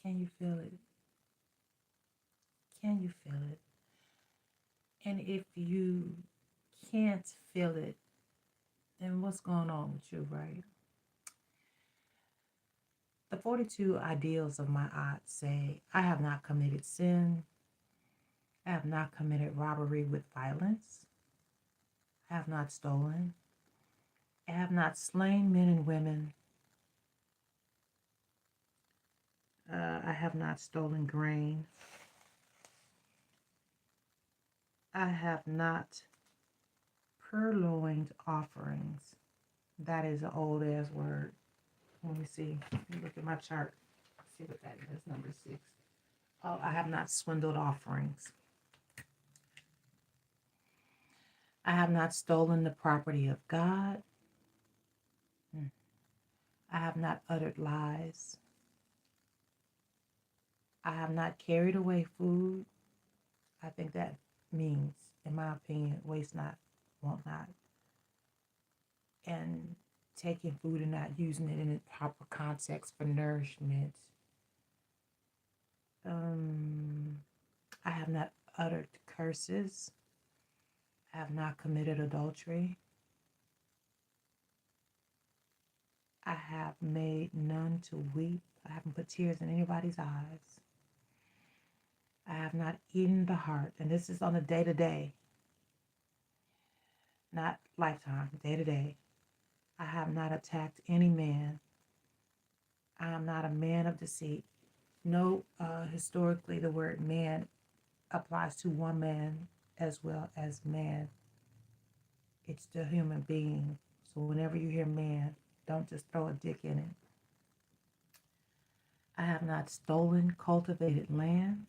Can you feel it? Can you feel it? And if you can't feel it, then what's going on with you, right? The 42 ideals of my aunt say, I have not committed sin. I have not committed robbery with violence. I have not stolen. I have not slain men and women. I have not stolen grain. I have not purloined offerings. That is an old ass word. Let me see. Let me look at my chart. See what that is. Number 6. Oh, I have not swindled offerings. I have not stolen the property of God. I have not uttered lies. I have not carried away food. I think that means, in my opinion, waste not, want not. And taking food and not using it in its proper context for nourishment. I have not uttered curses. I have not committed adultery. I have made none to weep. I haven't put tears in anybody's eyes. I have not eaten the heart. And this is on a day-to-day, not lifetime, day-to-day. I have not attacked any man. I am not a man of deceit. No, historically, the word man applies to one man as well as man. It's the human being. So whenever you hear man, don't just throw a dick in it. I have not stolen cultivated land.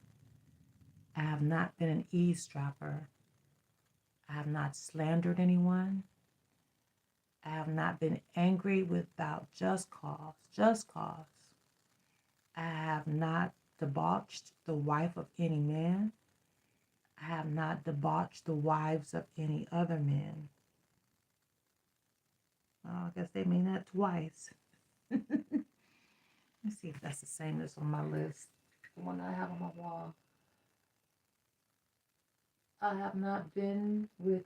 I have not been an eavesdropper. I have not slandered anyone. I have not been angry without just cause. Just cause. I have not debauched the wife of any man. I have not debauched the wives of any other men. Oh, I guess they mean that twice. Let's see if that's the same as on my list. The one I have on my wall. I have not been with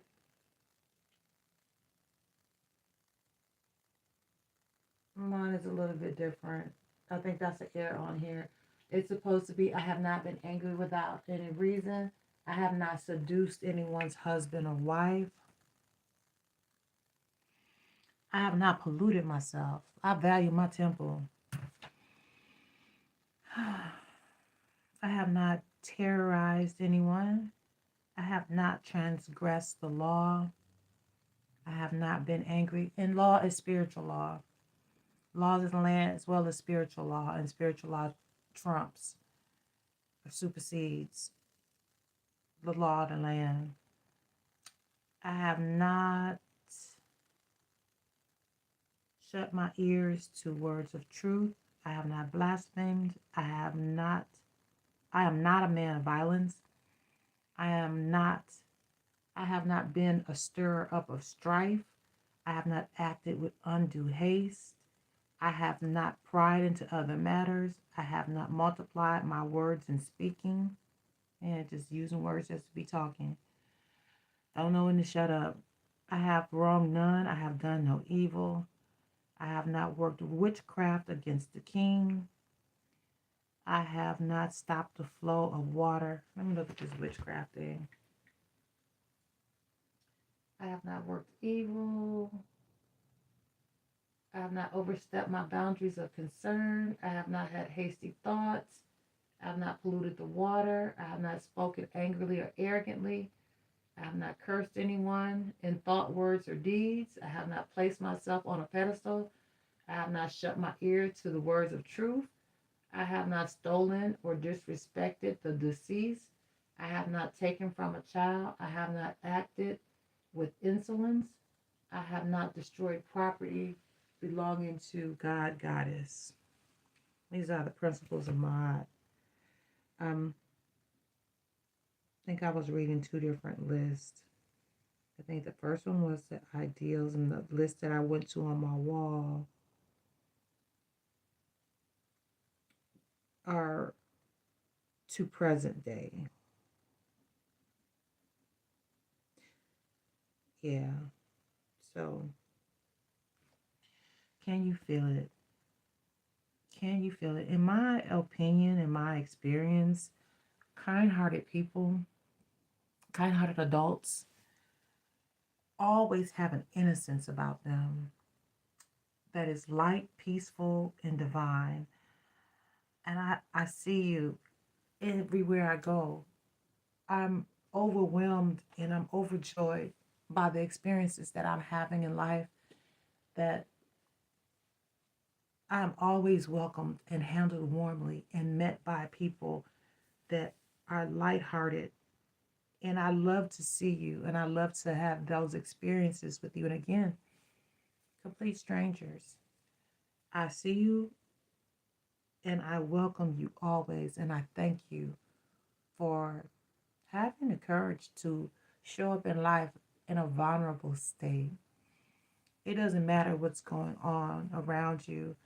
mine is a little bit different. I think that's an error on here. It's supposed to be I have not been angry without any reason. I have not seduced anyone's husband or wife. I have not polluted myself. I value my temple. I have not terrorized anyone. I have not transgressed the law. I have not been angry. And law is spiritual law. Laws of the land as well as spiritual law. And spiritual law trumps or supersedes the law of the land. I have not shut my ears to words of truth. I have not blasphemed. I am not a man of violence. I have not been a stirrer up of strife. I have not acted with undue haste. I have not pried into other matters. I have not multiplied my words in speaking. And just using words just to be talking. I don't know when to shut up. I have wronged none. I have done no evil. I have not worked witchcraft against the king. I have not stopped the flow of water. Let me look at this witchcraft thing. I have not worked evil. I have not overstepped my boundaries of concern. I have not had hasty thoughts. I have not polluted the water. I have not spoken angrily or arrogantly. I have not cursed anyone in thought, words, or deeds. I have not placed myself on a pedestal. I have not shut my ear to the words of truth. I have not stolen or disrespected the deceased. I have not taken from a child. I have not acted with insolence. I have not destroyed property belonging to God, Goddess. These are the principles of Maat. I think I was reading 2 different lists. I think the first one was the ideals, and the list that I went to on my wall are to present day. Yeah. So, can you feel it? Can you feel it? In my opinion, in my experience, kind-hearted people, kind-hearted adults always have an innocence about them that is light, peaceful, and divine. And I see you everywhere I go. I'm overwhelmed and I'm overjoyed by the experiences that I'm having in life, that I'm always welcomed and handled warmly and met by people that are lighthearted. And I love to see you and I love to have those experiences with you. And again, complete strangers. I see you and I welcome you always. And I thank you for having the courage to show up in life in a vulnerable state. It doesn't matter what's going on around you.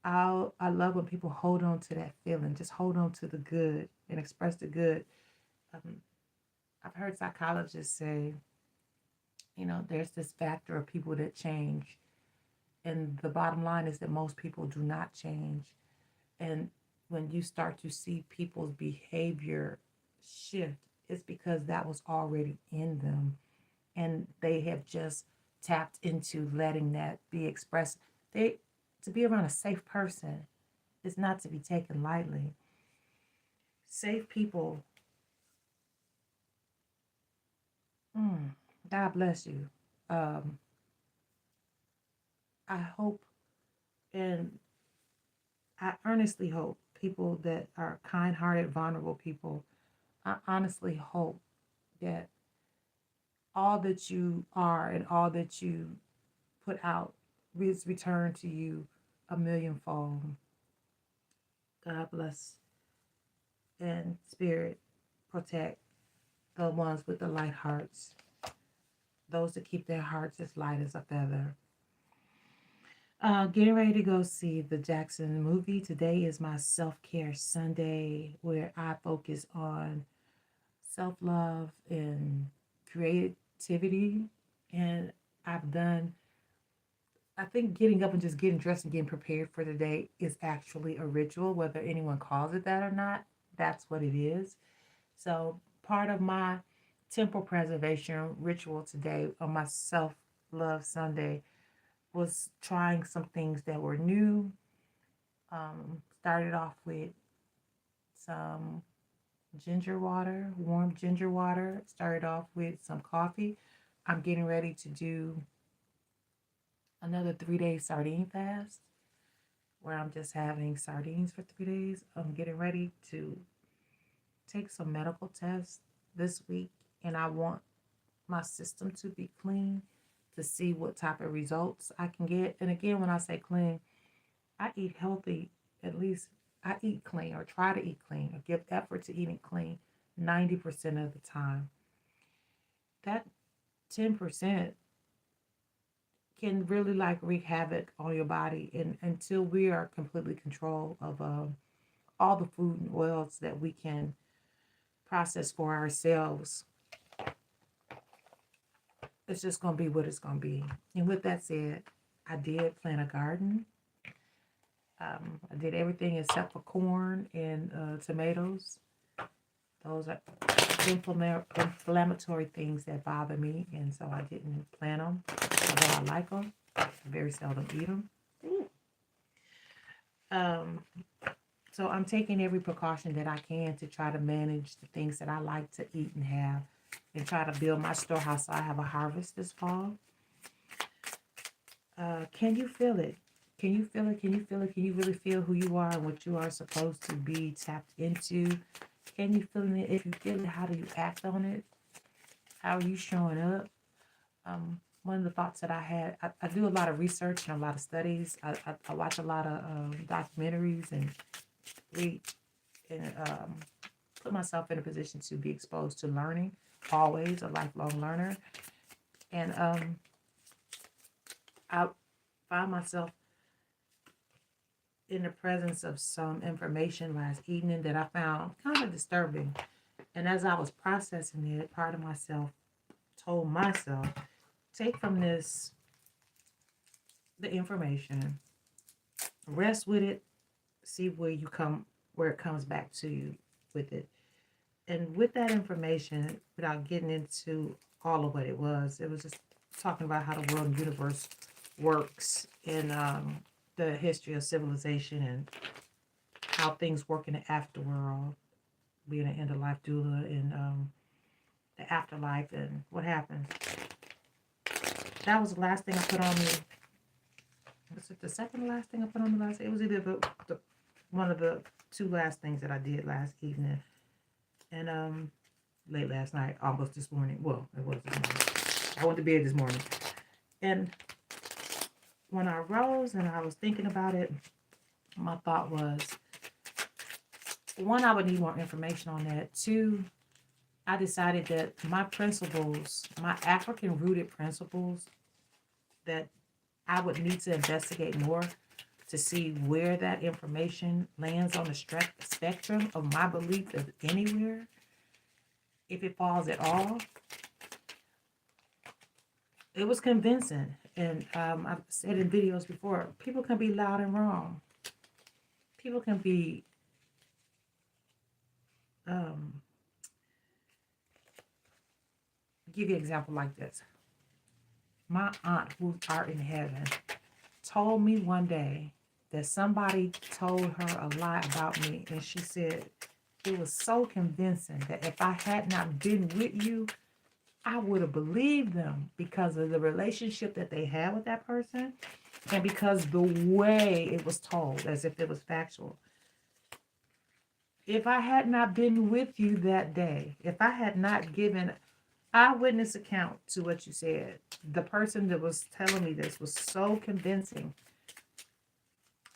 I love when people hold on to that feeling. Just hold on to the good and express the good. Um, I've heard psychologists say, there's this factor of people that change. And the bottom line is that most people do not change. And when you start to see people's behavior shift, it's because that was already in them. And they have just tapped into letting that be expressed. To be around a safe person is not to be taken lightly. Safe people, God bless you. Um, I hope and I earnestly hope people that are kind hearted, vulnerable people, I honestly hope that all that you are and all that you put out is returned to you a millionfold. God bless and spirit protect the ones with the light hearts, those that keep their hearts as light as a feather. Getting ready to go see the Jackson movie. Today is my self-care Sunday where I focus on self-love and creativity. And I've done, I think getting up and just getting dressed and getting prepared for the day is actually a ritual, whether anyone calls it that or not. That's what it is. So part of my temple preservation ritual today on my self-love Sunday was trying some things that were new. Started off with some ginger water, warm ginger water. Started off with some coffee. I'm getting ready to do another 3 day sardine fast where I'm just having sardines for 3 days. I'm getting ready to take some medical tests this week, and I want my system to be clean to see what type of results I can get. And again, when I say clean, I eat healthy, at least I eat clean or try to eat clean or give effort to eating clean 90% of the time. That 10% can really like wreak havoc on your body, and until we are completely control of all the food and oils that we can process for ourselves, it's just going to be what it's going to be. And with that said, I did plant a garden. I did everything except for corn and tomatoes. Those are inflammatory things that bother me, and so I didn't plant them. Although I like them, I very seldom eat them. Um, so I'm taking every precaution that I can to try to manage the things that I like to eat and have, and try to build my storehouse so I have a harvest this fall. Can you feel it? Can you feel it? Can you feel it? Can you really feel who you are and what you are supposed to be tapped into? Can you feel it? If you feel it, how do you act on it? How are you showing up? One of the thoughts that I had, I do a lot of research and a lot of studies. I watch a lot of documentaries and read and put myself in a position to be exposed to learning, always a lifelong learner. And I find myself in the presence of some information last evening that I found kind of disturbing. And as I was processing it, part of myself told myself, take from this the information, rest with it, see where it comes back to you with it. And with that information, without getting into all of what it was just talking about how the world and universe works in the history of civilization and how things work in the afterworld, being an end-of-life doula in the afterlife and what happens. That was the last thing I put on the. Was it the second to last thing I put on the last? It was either one of the two last things that I did last evening, and late last night, almost this morning. Well, it was this morning. I went to bed this morning, and when I rose and I was thinking about it, my thought was, one, I would need more information on that. Two, I decided that my principles, my African-rooted principles, that I would need to investigate more to see where that information lands on the spectrum of my belief of anywhere, if it falls at all. It was convincing. And I've said in videos before, people can be loud and wrong. People can be give you an example like this. My aunt, who art in heaven, told me one day that somebody told her a lie about me, and she said it was so convincing that if I had not been with you, I would have believed them because of the relationship that they had with that person and because the way it was told, as if it was factual. If I had not been with you that day, if I had not given eyewitness account to what you said, the person that was telling me this was so convincing,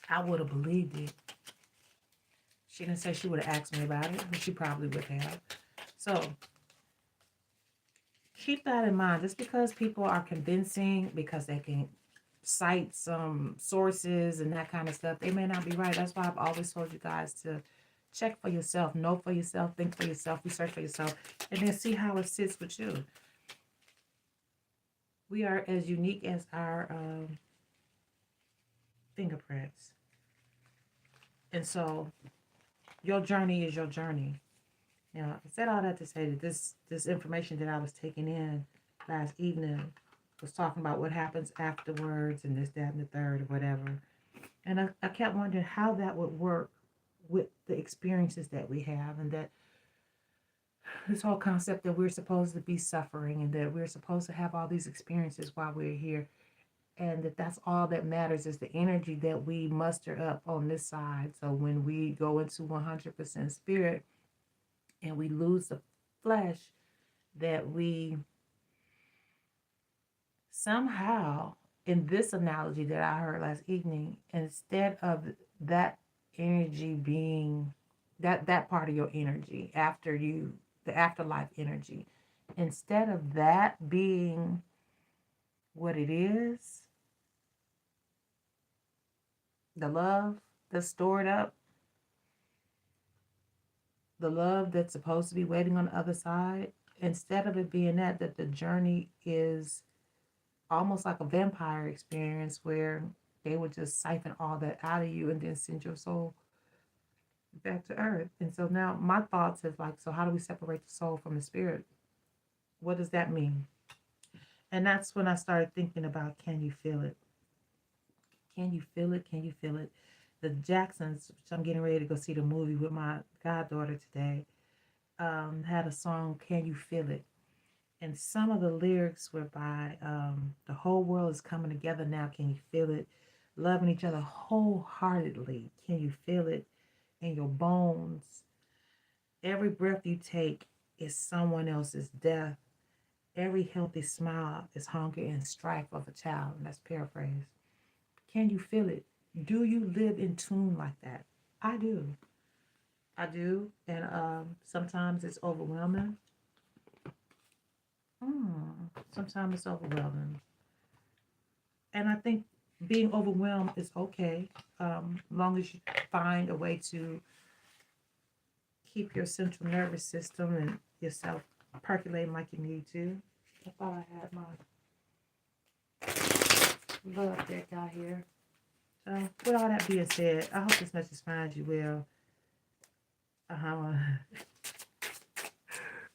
I would have believed it. She didn't say she would have asked me about it, but she probably would have. So keep that in mind. Just because people are convincing, because they can cite some sources and that kind of stuff, they may not be right. That's why I've always told you guys to check for yourself, know for yourself, think for yourself, research for yourself, and then see how it sits with you. We are as unique as our fingerprints. And so your journey is your journey. Now, I said all that to say that this information that I was taking in last evening was talking about what happens afterwards and this, that, and the third, or whatever. And I kept wondering how that would work with the experiences that we have, and that this whole concept that we're supposed to be suffering and that we're supposed to have all these experiences while we're here, and that's all that matters is the energy that we muster up on this side. So when we go into 100% spirit and we lose the flesh, that we somehow, in this analogy that I heard last evening, instead of that energy being that part of your energy after you, the afterlife energy, instead of that being what it is, the love that's stored up, the love that's supposed to be waiting on the other side, instead of it being that the journey is almost like a vampire experience where they would just siphon all that out of you and then send your soul back to earth. And so now my thoughts is like, so how do we separate the soul from the spirit? What does that mean? And that's when I started thinking about, can you feel it? Can you feel it? Can you feel it? The Jacksons, which I'm getting ready to go see the movie with my goddaughter today, had a song, Can You Feel It? And some of the lyrics were by, the whole world is coming together now, can you feel it? Loving each other wholeheartedly, can you feel it? In your bones. Every breath you take is someone else's death. Every healthy smile is hunger and strife of a child. And that's paraphrased. Can you feel it? Do you live in tune like that? I do. I do. And sometimes it's overwhelming. Sometimes it's overwhelming. And I think being overwhelmed is okay, as long as you find a way to keep your central nervous system and yourself percolating like you need to. I thought I had my love deck out here. So, with all that being said, I hope this message finds you well.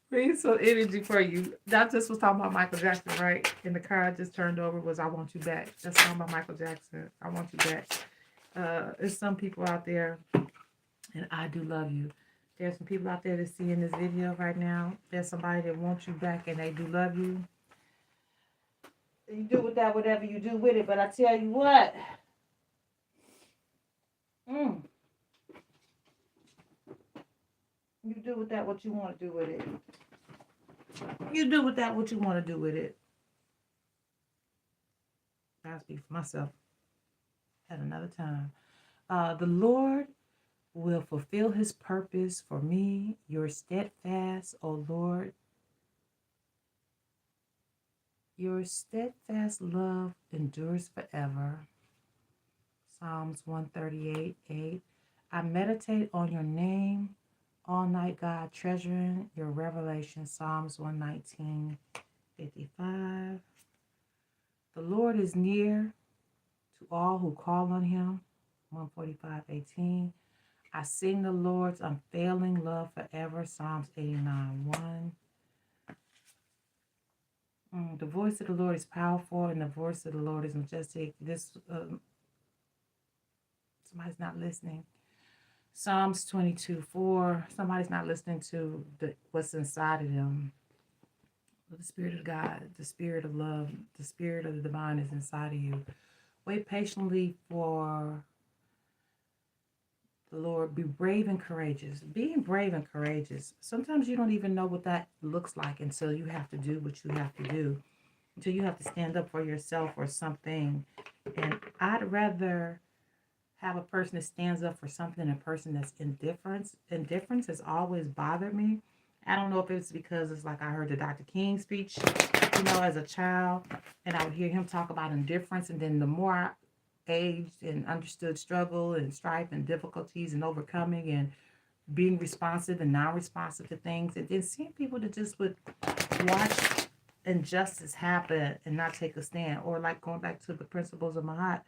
Bring some energy for you. That just was talking about Michael Jackson, right? And the car I just turned over was "I Want You Back." That's talking about Michael Jackson. I want you back. There's some people out there, and I do love you. There's some people out there that's seeing this video right now. There's somebody that wants you back, and they do love you. You do with that whatever you do with it, but I tell you what. You do with that what you want to do with it. You do with that what you want to do with it. I speak for myself at another time. The Lord will fulfill his purpose for me. Your steadfast, O Lord. Your steadfast love endures forever. Psalms 138:8. I meditate on your name all night, God, treasuring your revelation. Psalms 119:55. The Lord is near to all who call on him. 145:18. I sing the Lord's unfailing love forever. Psalms 89:1. The voice of the Lord is powerful, and the voice of the Lord is majestic. This somebody's not listening. Psalms 22:4. Somebody's not listening to what's inside of them. The Spirit of God, the Spirit of love, the Spirit of the divine is inside of you. Wait patiently for the Lord. Be brave and courageous. Being brave and courageous. Sometimes you don't even know what that looks like until you have to do what you have to do. Until you have to stand up for yourself or something. And I'd rather have a person that stands up for something than a person that's indifferent. Indifference has always bothered me. I don't know if it's because it's like I heard the Dr. King speech, as a child, and I would hear him talk about indifference, and then the more I aged and understood struggle and strife and difficulties and overcoming and being responsive and non-responsive to things, and then seeing people that just would watch injustice happen and not take a stand, or like going back to the principles of Mahat,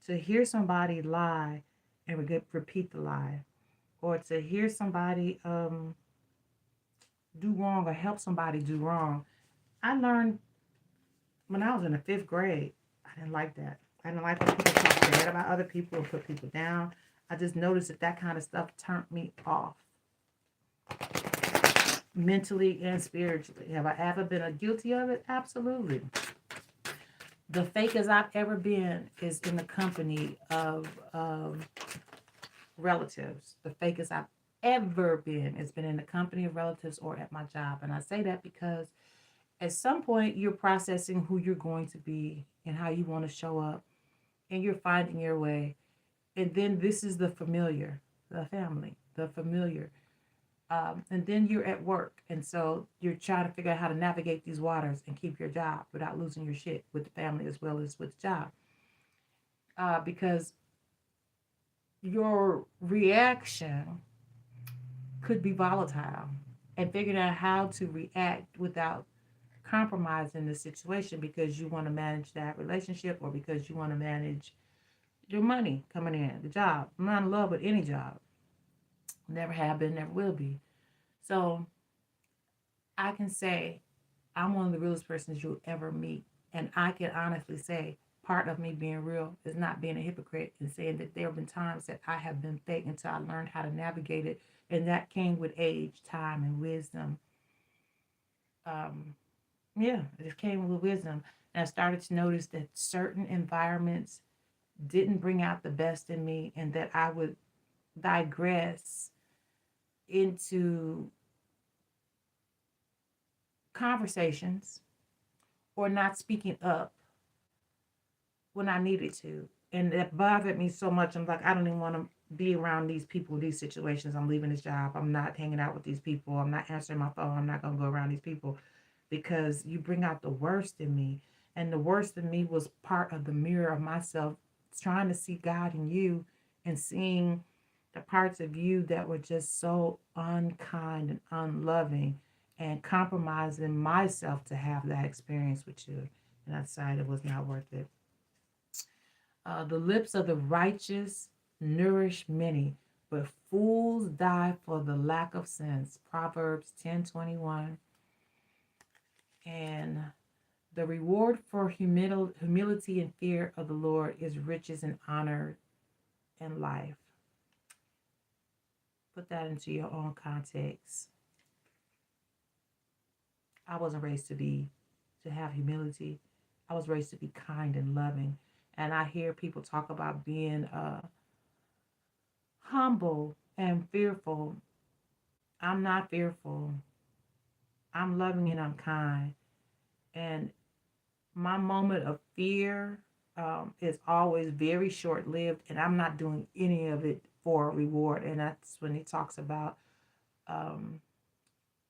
to hear somebody lie and repeat the lie, or to hear somebody do wrong or help somebody do wrong. I learned when I was in the 5th grade, I didn't like that. I didn't like when people talk bad about other people and put people down. I just noticed that kind of stuff turned me off. Mentally and spiritually. Have I ever been guilty of it? Absolutely. The fakest I've ever been is in the company of relatives. The fakest I've ever been has been in the company of relatives or at my job. And I say that because at some point you're processing who you're going to be and how you want to show up, and you're finding your way. And then this is the familiar, the family, the familiar. And then you're at work. And so you're trying to figure out how to navigate these waters and keep your job without losing your shit with the family as well as with the job. Because your reaction could be volatile, and figuring out how to react without compromising the situation because you want to manage that relationship or because you want to manage your money coming in, the job. I'm not in love with any job. Never have been, never will be. So I can say I'm one of the realest persons you'll ever meet. And I can honestly say part of me being real is not being a hypocrite and saying that there have been times that I have been fake until I learned how to navigate it. And that came with age, time, and wisdom. It came with wisdom. And I started to notice that certain environments didn't bring out the best in me, and that I would digress into conversations or not speaking up when I needed to. And it bothered me so much. I'm like, I don't even want to be around these people, these situations. I'm leaving this job. I'm not hanging out with these people. I'm not answering my phone. I'm not going to go around these people because you bring out the worst in me. And the worst in me was part of the mirror of myself trying to see God in you and seeing the parts of you that were just so unkind and unloving, and compromising myself to have that experience with you. And I decided it was not worth it. The lips of the righteous nourish many, but fools die for the lack of sense. Proverbs 10:21. And the reward for humility and fear of the Lord is riches and honor and life. Put that into your own context. I wasn't raised to have humility. I was raised to be kind and loving. And I hear people talk about being humble and fearful. I'm not fearful. I'm loving and I'm kind. And my moment of fear is always very short lived, and I'm not doing any of it for a reward. And that's when he talks about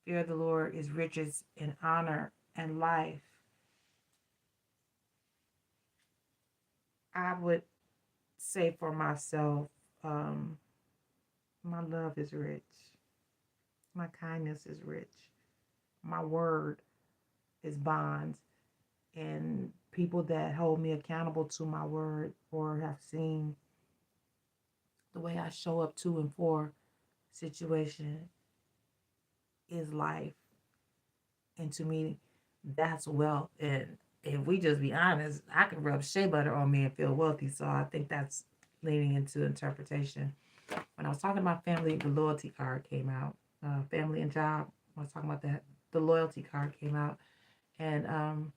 fear of the Lord is riches and honor and life. I would say for myself, my love is rich, my kindness is rich, my word is bonds, and people that hold me accountable to my word or have seen the way I show up to and for situation is life. And to me, that's wealth. And if we just be honest, I can rub shea butter on me and feel wealthy. So I think that's leaning into interpretation. When I was talking about family, the loyalty card came out. Family and job, I was talking about that. The loyalty card came out. And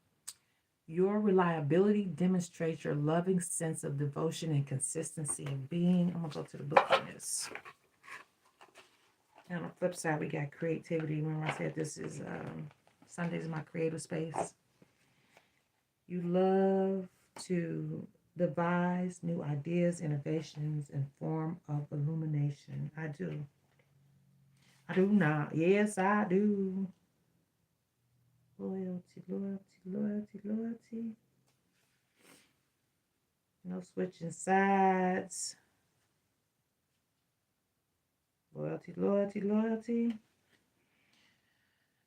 your reliability demonstrates your loving sense of devotion and consistency of being. I'm going to go to the book on this. And on the flip side, we got creativity. Remember I said this is Sundays is my creative space. You love to devise new ideas, innovations, and form of illumination. I do. I do not. Yes, I do. Loyalty, loyalty, loyalty, loyalty. No switching sides. Loyalty, loyalty, loyalty.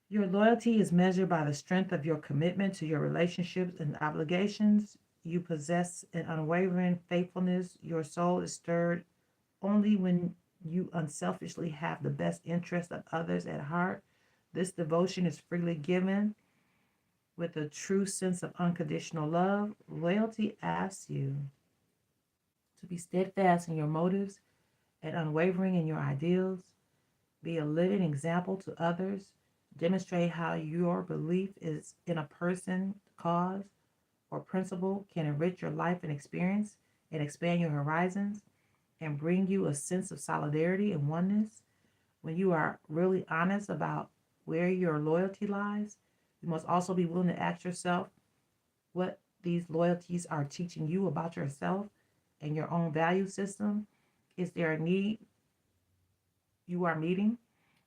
Your loyalty is measured by the strength of your commitment to your relationships and obligations. You possess an unwavering faithfulness. Your soul is stirred only when you unselfishly have the best interest of others at heart. This devotion is freely given with a true sense of unconditional love. Loyalty asks you to be steadfast in your motives and unwavering in your ideals. Be a living example to others. Demonstrate how your belief is in a person, cause, or principle can enrich your life and experience and expand your horizons and bring you a sense of solidarity and oneness. When you are really honest about where your loyalty lies, you must also be willing to ask yourself what these loyalties are teaching you about yourself and your own value system. Is there a need you are meeting?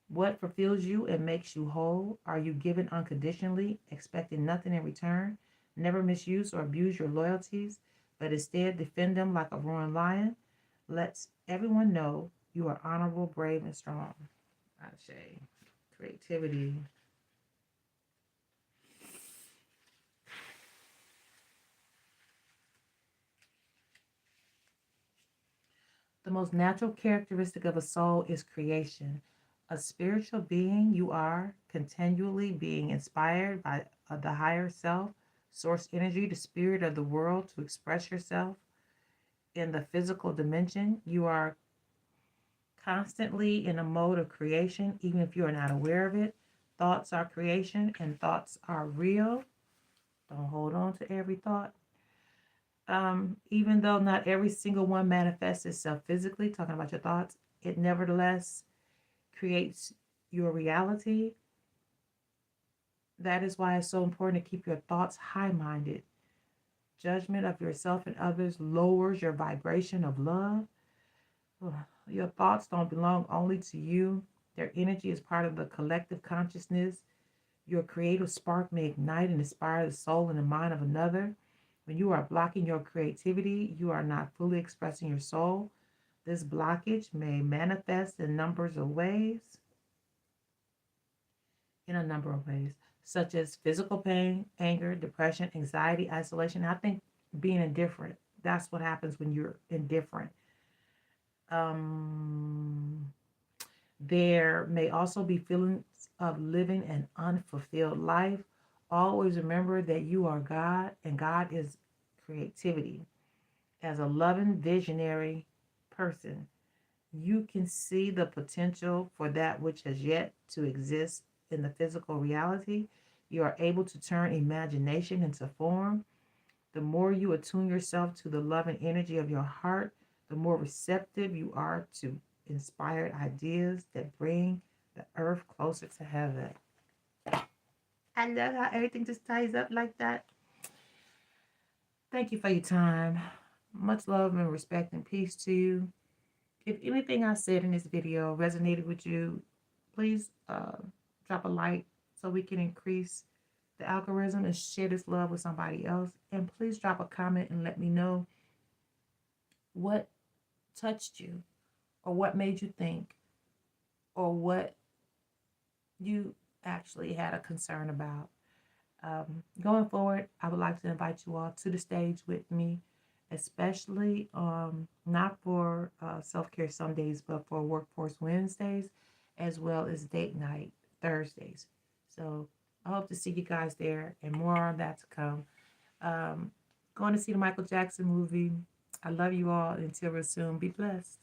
What fulfills you and makes you whole? Are you given unconditionally, expecting nothing in return? Never misuse or abuse your loyalties, but instead defend them like a roaring lion. Let everyone know you are honorable, brave, and strong. I say creativity. The most natural characteristic of a soul is creation. A spiritual being, you are continually being inspired by the higher self, source energy, the spirit of the world to express yourself in the physical dimension. You are constantly in a mode of creation, even if you are not aware of it. Thoughts are creation and thoughts are real. Don't hold on to every thought. Even though not every single one manifests itself physically, talking about your thoughts, it nevertheless creates your reality. That is why it's so important to keep your thoughts high-minded. Judgment of yourself and others lowers your vibration of love. Your thoughts don't belong only to you. Their energy is part of the collective consciousness. Your creative spark may ignite and inspire the soul and the mind of another. When you are blocking your creativity, you are not fully expressing your soul. This blockage may manifest in a number of ways, such as physical pain, anger, depression, anxiety, isolation. I think being indifferent, that's what happens when you're indifferent. Um, there may also be feelings of living an unfulfilled life. Always remember that you are God and God is creativity. As a loving, visionary person, you can see the potential for that which has yet to exist in the physical reality. You are able to turn imagination into form. The more you attune yourself to the love and energy of your heart, the more receptive you are to inspired ideas that bring the earth closer to heaven. I love how everything just ties up like that. Thank you for your time. Much love and respect and peace to you. If anything I said in this video resonated with you, please drop a like so we can increase the algorithm and share this love with somebody else. And please drop a comment and let me know what touched you or what made you think or what you actually had a concern about. Going forward, I would like to invite you all to the stage with me, especially not for self-care Sundays, but for Workforce Wednesdays, as well as date night Thursdays. So I hope to see you guys there, and more on that to come. Going to see the Michael Jackson movie. I love you all. Until real soon, be blessed.